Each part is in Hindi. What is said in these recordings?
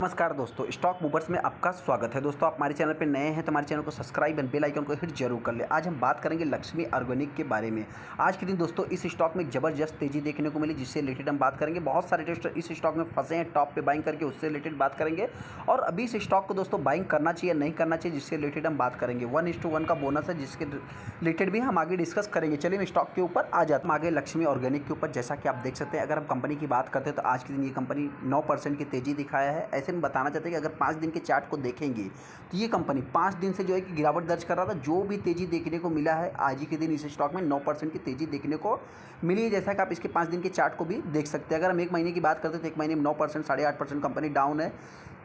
नमस्कार दोस्तों, स्टॉक मूवर्स में आपका स्वागत है। दोस्तों, आप हमारे चैनल पर नए हैं तो हमारे चैनल को सब्सक्राइब एंड बेल आइकन को हिट जरूर कर ले। आज हम बात करेंगे लक्ष्मी ऑर्गेनिक के बारे में। आज के दिन दोस्तों इस स्टॉक में एक ज़बरदस्त तेजी देखने को मिली, जिससे रिलेटेड हम बात करेंगे। बहुत सारे ट्रेडर इस स्टॉक में फंसे हैं, टॉप पे बाइंग करके, उससे रिलेटेड बात करेंगे। और अभी इस स्टॉक को दोस्तों बाइंग करना चाहिए नहीं करना चाहिए, जिससे रिलेटेड हम बात करेंगे। 1:1 का बोनस है, जिसके रिलेटेड भी हम आगे डिस्कस करेंगे। चलिए हम स्टॉक के ऊपर आ जाते हैं। आगे लक्ष्मी ऑर्गेनिक के ऊपर जैसा कि आप देख सकते हैं, अगर हम कंपनी की बात करते हैं तो आज के दिन ये कंपनी 9% की तेजी दिखाया है। ऐसे में बताना चाहते हैं कि अगर 5 दिन के चार्ट को देखेंगे तो ये कंपनी 5 दिन से जो है कि गिरावट दर्ज कर रहा था। जो भी तेजी देखने को मिला है आज ही के दिन इस स्टॉक में 9% की तेजी देखने को मिली है, जैसा कि आप इसके 5 दिन के चार्ट को भी देख सकते हैं। अगर हम एक महीने की बात करते हैं तो एक महीने में 9%, 8.5% कंपनी डाउन है।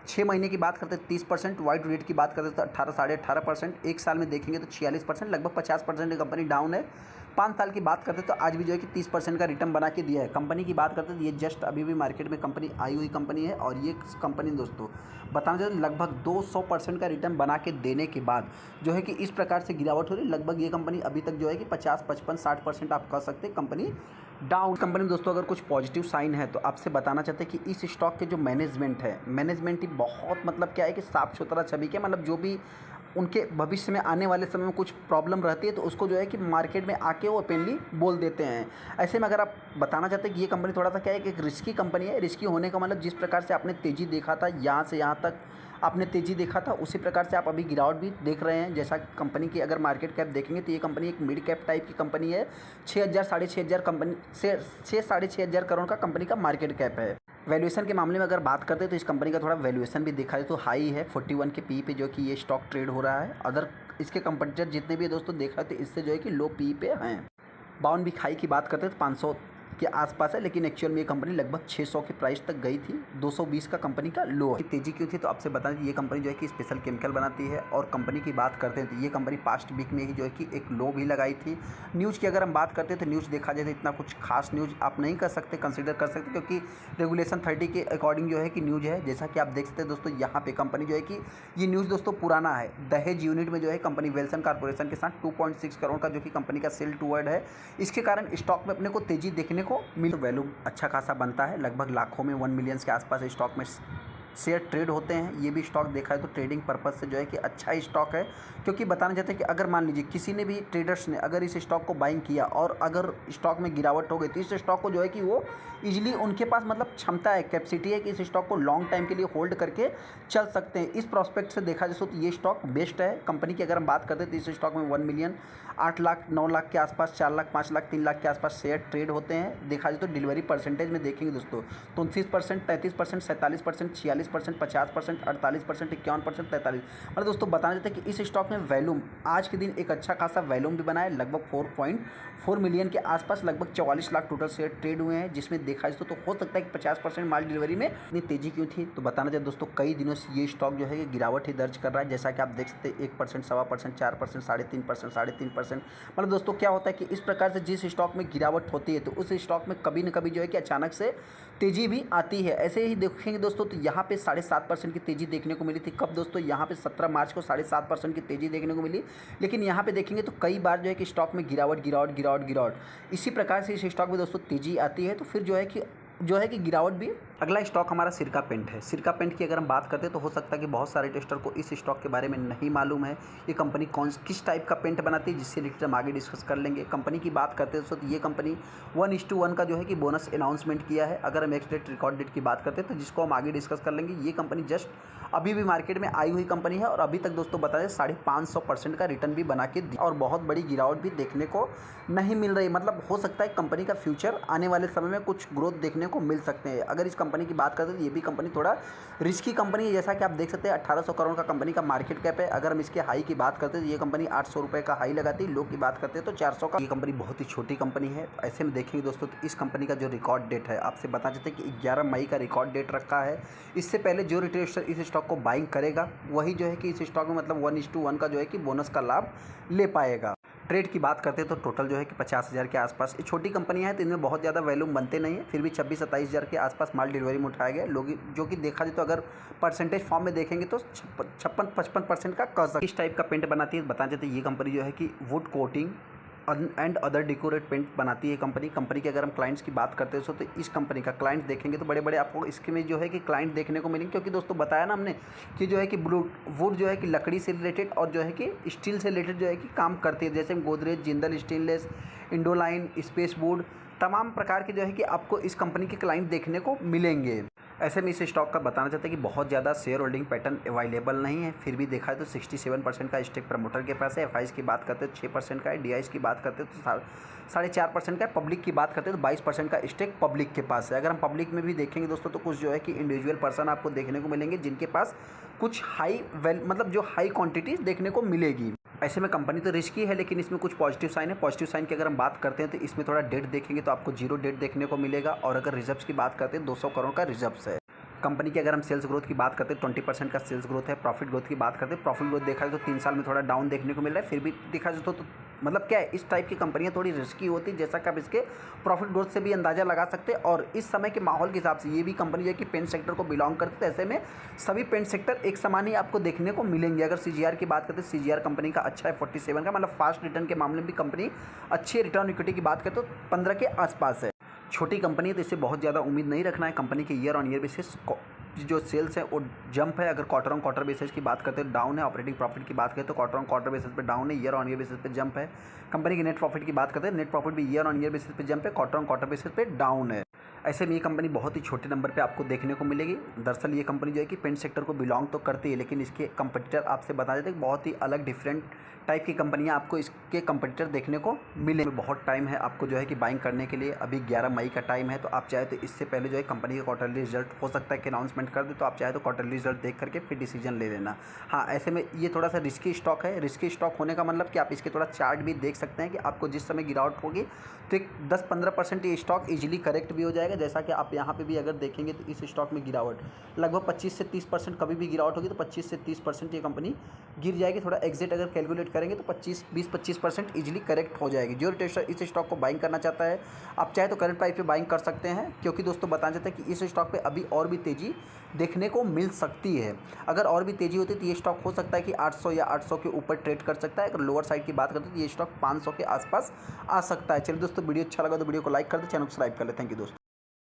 6 महीने की बात करते हैं 30%, वाइट रेट की बात करते हैं तो 18-18.5%, एक साल में देखेंगे तो 46%, लगभग 50% कंपनी डाउन है। 5 साल की बात करते हैं तो आज भी जो है कि 30% का रिटर्न बना के दिया है। कंपनी की बात करते हैं तो ये जस्ट अभी भी मार्केट में कंपनी आई हुई कंपनी है, और ये कंपनी दोस्तों बताना चाहिए लगभग 200% का रिटर्न बना के देने के बाद जो है कि इस प्रकार से गिरावट हो रही है। लगभग ये कंपनी अभी तक जो है कि 50, 55, 60% आप कह सकते हैं कंपनी डाउन। कंपनी दोस्तों अगर कुछ पॉजिटिव साइन है तो आपसे बताना चाहते हैं कि इस स्टॉक के जो मैनेजमेंट है, मैनेजमेंट ही बहुत मतलब क्या है कि साफ सुथरा छवि के, मतलब जो भी उनके भविष्य में आने वाले समय में कुछ प्रॉब्लम रहती है तो उसको जो है कि मार्केट में आके वो ओपनली बोल देते हैं। ऐसे में अगर आप बताना चाहते हैं कि ये कंपनी थोड़ा सा क्या है कि एक रिस्की कंपनी है। रिस्की होने का मतलब जिस प्रकार से आपने तेज़ी देखा था, यहाँ से यहाँ तक आपने तेज़ी देखा था, उसी प्रकार से आप अभी गिरावट भी देख रहे हैं। जैसा कंपनी की अगर मार्केट कैप देखेंगे तो ये कंपनी एक मिड कैप टाइप की कंपनी है। 6,000 साढ़े 6,000 कंपनी से 6 साढ़े 6,000 करोड़ का कंपनी का मार्केट कैप है। वैल्यूएशन के मामले में अगर बात करते हैं तो इस कंपनी का थोड़ा वैल्यूएशन भी देखा जाए तो हाई है, 41 के पी पे जो कि ये स्टॉक ट्रेड हो रहा है। अदर इसके कंपटीटर जितने भी दोस्तों देखा तो इससे जो है कि लो पी पे हैं। बाउन भी खाई की बात करते हैं तो 500 के आसपास है, लेकिन एक्चुअल में ये कंपनी लगभग 600 के प्राइस तक गई थी। 220 का कंपनी का लो है। तेजी क्यों थी तो आपसे बता दें, ये कंपनी जो है कि स्पेशल केमिकल बनाती है। और कंपनी की बात करते हैं तो ये कंपनी पास्ट वीक में ही जो है कि एक लो भी लगाई थी। न्यूज़ की अगर हम बात करते हैं तो न्यूज़ देखा जाए तो इतना कुछ खास न्यूज़ आप नहीं कर सकते, कंसिडर कर सकते, क्योंकि रेगुलेशन 30 के अकॉर्डिंग जो है कि न्यूज़ है। जैसा कि आप देख सकते हैं दोस्तों, यहाँ पे कंपनी जो है कि ये न्यूज़ दोस्तों पुराना है। दहेज यूनिट में जो है कंपनी वेल्सन कॉर्पोरेशन के साथ 2.6 करोड़ का जो कि कंपनी का सेल टूवर्ड है। इसके कारण स्टॉक में अपने को तेजी देखने को मिल, वैल्यू अच्छा खासा बनता है। लगभग लाखों में 1 मिलियंस के आसपास स्टॉक में शेयर ट्रेड होते हैं। ये भी स्टॉक देखा है तो ट्रेडिंग पर्पज़ से जो है कि अच्छा स्टॉक है। क्योंकि बताना चाहते हैं कि अगर मान लीजिए किसी ने भी ट्रेडर्स ने अगर इस स्टॉक को बाइंग किया और अगर स्टॉक में गिरावट हो गई तो इस स्टॉक को जो है कि वो ईजिली उनके पास मतलब क्षमता है, कैपेसिटी है कि इस स्टॉक को लॉन्ग टाइम के लिए होल्ड करके चल सकते हैं। इस प्रॉस्पेक्ट से देखा जाए तो ये स्टॉक बेस्ट है। कंपनी की अगर हम बात करते हैं तो इस स्टॉक में 1 मिलियन 8 लाख 9 लाख के आसपास, 4 लाख 5 लाख 3 लाख के आसपास शेयर ट्रेड होते हैं। देखा जाए तो डिलीवरी परसेंटेज में देखेंगे दोस्तों तो 29%, 33%, 47%, 46%, 50%, 48%, 51%, 43%। मतलब दोस्तों बताना चाहते हैं कि इस स्टॉक में वैल्यूम आज के दिन एक अच्छा खासा वैल्यूम भी बना है। लगभग 4.4 मिलियन के आसपास लगभग 44 लाख टोटल शेयर ट्रेड हुए हैं, जिसमें देखा जाए तो हो सकता है कि 50% माल डिलीवरी में इतनी तेजी क्यों थी तो बताना चाहिए दोस्तों कई दिनों से ये स्टॉक जो है गिरावट ही दर्ज कर रहा है। जैसा कि आप देख सकते हैं 1%, 1.25%, 4%, 3.5%, 3.5%। मतलब दोस्तों क्या होता है कि इस प्रकार से जिस स्टॉक में गिरावट होती है तो उस स्टॉक में कभी न कभी जो है कि अचानक से तेजी भी आती है। ऐसे ही देखेंगे दोस्तों तो यहाँ पे 7.5% की तेजी देखने को मिली थी। कब दोस्तों, यहाँ पे 17 मार्च को 7.5% की तेजी देखने को मिली। लेकिन यहाँ पे देखेंगे तो कई बार जो है कि स्टॉक में गिरावट इसी प्रकार से इस स्टॉक में दोस्तों तेजी आती है तो फिर जो है कि गिरावट भी। अगला स्टॉक हमारा सिरका पेंट है। सिरका पेंट की अगर हम बात करते हैं तो हो सकता है कि बहुत सारे टेस्टर को इस स्टॉक के बारे में नहीं मालूम है। ये कंपनी किस टाइप का पेंट बनाती है, जिससे रिलेटेड हम आगे डिस्कस कर लेंगे। कंपनी की बात करते हैं तो ये कंपनी 1:1 का जो है कि बोनस अनाउंसमेंट किया है। अगर हम एक्स डेट रिकॉर्ड डेट की बात करते हैं तो जिसको हम आगे डिस्कस कर लेंगे। ये कंपनी जस्ट अभी भी मार्केट में आई हुई कंपनी है और अभी तक दोस्तों बता दें 550% का रिटर्न भी बना के दिया और बहुत बड़ी गिरावट भी देखने को नहीं मिल रही। मतलब हो सकता है कंपनी का फ्यूचर आने वाले समय में कुछ ग्रोथ देखने को मिल सकते हैं। अगर इस कंपनी की बात करते हैं तो ये भी कंपनी थोड़ा रिस्की कंपनी है। जैसा कि आप देख सकते हैं 1800 करोड़ का कंपनी का मार्केट कैप है। अगर हम इसके हाई की बात करते हैं तो ये कंपनी 800 रुपये का हाई लगाती है। लो की बात करते हैं तो 400 का। ये कंपनी बहुत ही छोटी कंपनी है। ऐसे में देखेंगे दोस्तों तो इस कंपनी का जो रिकॉर्ड डेट है आपसे बता देते हैं कि 11 मई का रिकॉर्ड डेट रखा है। इससे पहले जो रिटेलर इस स्टॉक को बाइंग करेगा वही जो है कि इस स्टॉक में मतलब 1:1 का जो है कि बोनस का लाभ ले पाएगा। ट्रेड की बात करते हैं तो टोटल जो है कि 50,000 के आसपास। ये छोटी कंपनियां हैं तो इनमें बहुत ज़्यादा वैल्यूम बनते नहीं है, फिर भी 26-27,000 के आसपास माल डिलीवरी में उठाया गया। लोग जो कि देखा जाए तो अगर परसेंटेज फॉर्म में देखेंगे तो 56-55% का कह सकते। इस टाइप का पेंट बनाती है। बताना चाहते हैं ये कंपनी जो है कि wood coating and other decorate paint बनाती है कंपनी की अगर हम क्लाइंट्स की बात करते हैं तो इस कंपनी का क्लाइंट देखेंगे तो बड़े बड़े आपको इसके में जो है कि क्लाइंट देखने को मिलेंगे, क्योंकि दोस्तों बताया ना हमने कि जो है कि वुड जो है कि लकड़ी से रिलेटेड और जो है कि स्टील से रिलेटेड जो है कि काम करती है, जैसे Godrej, Jindal stainless, Indoline, Spacewood, तमाम प्रकार के जो है कि आपको इस कंपनी के क्लाइंट देखने को मिलेंगे। ऐसे में इस स्टॉक का बताना चाहते हैं कि बहुत ज़्यादा शेयर होल्डिंग पैटर्न अवेलेबल नहीं है, फिर भी देखा है तो 67% का स्टेक प्रमोटर के पास है। एफआईज की बात करते हैं तो 6% का है, डीआईज की बात करते हैं तो 4.5% का है, पब्लिक की बात करते हैं तो 22% का स्टेक पब्लिक के पास है। अगर हम पब्लिक में भी देखेंगे दोस्तों तो कुछ जो है कि इंडिविजुअल पर्सन आपको देखने को मिलेंगे जिनके पास कुछ मतलब जो हाई क्वांटिटीज़ देखने को मिलेगी। ऐसे में कंपनी तो रिस्की है, लेकिन इसमें कुछ पॉजिटिव साइन है। पॉजिटिव साइन की अगर हम बात करते हैं तो इसमें थोड़ा डेट देखेंगे तो आपको 0 डेट देखने को मिलेगा, और अगर रिजर्व्स की बात करते हैं 200 करोड़ का रिजर्व्स है। कंपनी की अगर हम सेल्स ग्रोथ की बात करते हैं 20% का सेल्स ग्रोथ है। प्रॉफिट ग्रोथ की बात करते हैं, प्रॉफिट ग्रोथ देखा जाए तो 3 साल में थोड़ा डाउन देखने को मिल रहा है, फिर भी देखा जाए तो मतलब क्या है, इस टाइप की कंपनियां थोड़ी रिस्की होती है, जैसा कि आप इसके प्रॉफिट ग्रोथ से भी अंदाज़ा लगा सकते हैं। और इस समय के माहौल के हिसाब से ये भी कंपनी जो है कि पेंट सेक्टर को बिलोंग करती है, ऐसे में सभी पेंट सेक्टर एक समान ही आपको देखने को मिलेंगे। अगर सीजीआर की बात करते हैं, सीजीआर कंपनी का अच्छा है 47 का, मतलब फास्ट रिटर्न के मामले में भी कंपनी अच्छी रिटर्न इक्विटी की बात करते तो 15 के आसपास है। छोटी कंपनी है तो इससे बहुत ज़्यादा उम्मीद नहीं रखना है। कंपनी के ईयर ऑन ईयर बेसिस जो सेल्स है वो जंप है। अगर क्वार्टर ऑन क्वार्टर बेसिस की बात करते हैं डाउन है। ऑपरेटिंग प्रॉफिट की बात करें तो क्वार्टर ऑन क्वार्टर बेसिस पे डाउन है, ईयर ऑन ईयर बेसिस पे जंप है। कंपनी की नेट प्रॉफिट की बात करते हैं, नेट प्रॉफिट भी ईयर ऑन ईयर बेसिस पे जंप है, क्वार्टर ऑन क्वार्टर बेसिस पे डाउन है। ऐसे में ये कंपनी बहुत ही छोटे नंबर पे आपको देखने को मिलेगी। दरअसल ये कंपनी जो है कि पेंट सेक्टर को बिलोंग तो करती है, लेकिन इसके कंपटीटर आपसे बता देते हैं बहुत ही अलग डिफरेंट टाइप की कंपनियां आपको इसके कंपटीटर देखने को मिले। बहुत टाइम है आपको जो है कि बाइंग करने के लिए, अभी 11 मई का टाइम है, तो आप चाहे तो इससे पहले जो है कंपनी का क्वार्टरली रिजल्ट हो सकता है कि अनाउंसमेंट कर दे, तो आप चाहे तो क्वार्टरली रिजल्ट देख करके फिर डिसीजन ले लेना। हाँ, ऐसे में ये थोड़ा सा रिस्की स्टॉक है। रिस्की स्टॉक होने का मतलब कि आप इसके थोड़ा चार्ट भी देख सकते हैं कि आपको जिस समय गिरावट होगी तो एक 10-15% ये स्टॉक इजीली करेक्ट भी हो जाएगा। जैसा कि आप यहाँ पे भी अगर देखेंगे तो इस स्टॉक में गिरावट लगभग 25 से 30%, कभी भी गिरावट होगी तो 25 से 30% ये कंपनी गिर जाएगी। थोड़ा एग्जिट अगर कैलकुलेट करेंगे तो 20-25% इजीली करेक्ट हो जाएगी। जो रिटेलर इस स्टॉक को बाइंग करना चाहता है, आप चाहे तो करंट प्राइस पे बाइंग कर सकते हैं, क्योंकि दोस्तों बताना चाहते हैं कि इस स्टॉक पे अभी और भी तेज़ी देखने को मिल सकती है। अगर और भी तेज़ी होती है तो ये स्टॉक हो सकता है कि 800 या 800 के ऊपर ट्रेड कर सकता है। अगर लोअर साइड की बात करते हैं तो ये स्टॉक 500 के आसपास आ सकता है। चलिए दोस्तों, वीडियो अच्छा लगा तो वीडियो को लाइक कर दे, चैनल को सब्सक्राइब कर ले। थैंक यू दोस्तों।